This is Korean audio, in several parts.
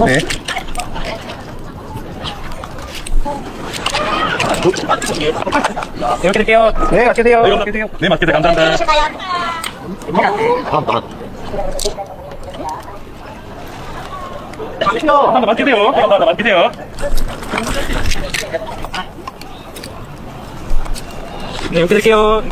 네. 이렇게 드릴게요. 네, 맛있게 드세요. 네, 맛있게 드세요. 네, 맛있게 드세요. 감사합니다. 감사합니다. 맛있게 드세요. 감사합니다. 맛있게 드세요. 네, 이렇게 드릴게요.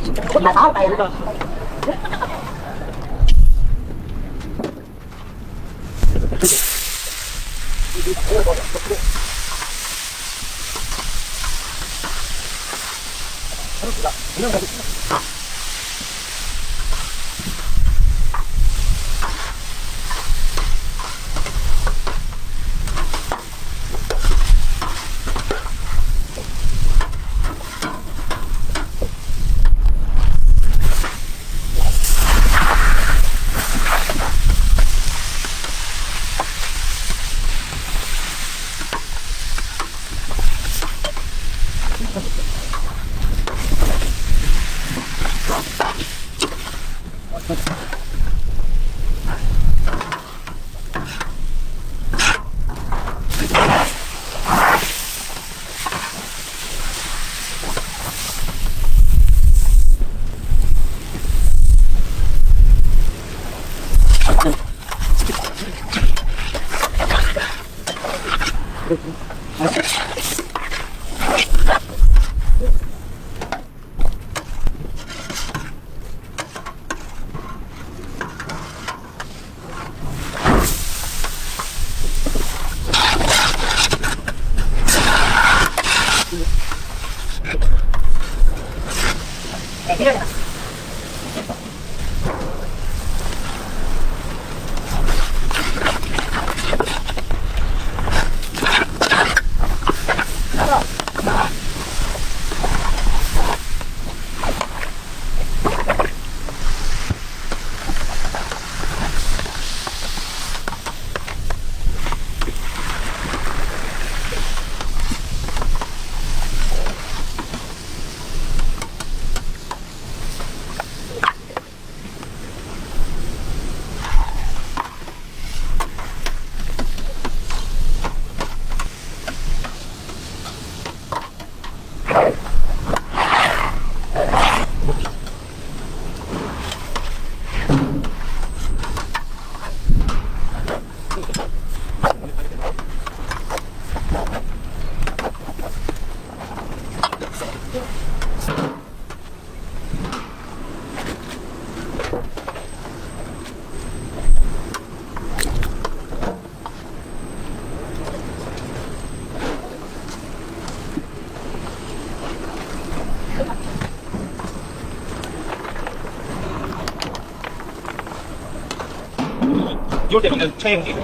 이럴 때 먹는 최영기.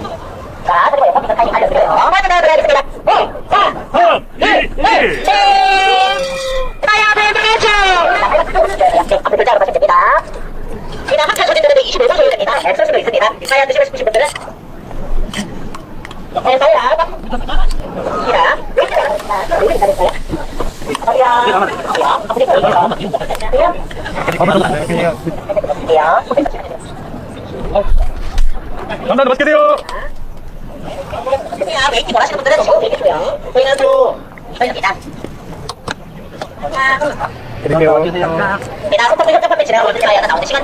자, 그리고 옆에서 타이밍 알려드려요. 먼저 나와보겠습니다. 5, 4, 3, 2, 1. 타이어를 드리죠. 앞으로 결제하러 가시면 됩니다. 지난 한차 소진들에도 25분 소요됩니다. 없을 수도 있습니다. 타이어 드시고 싶으신 분들은 네, 타이어 입니다. 여기 가겠어요? 어디야? 앞으로 결제해요. 감사합니다. 맛있게 드세요. 그냥 웨이팅 원하시는 분들은 저거 드리겠고요. 저희는 또 저희입니다. 드릴게요. 네, 나 소프트 협찬 판매 진행하고 있는 시간에 나오는 시간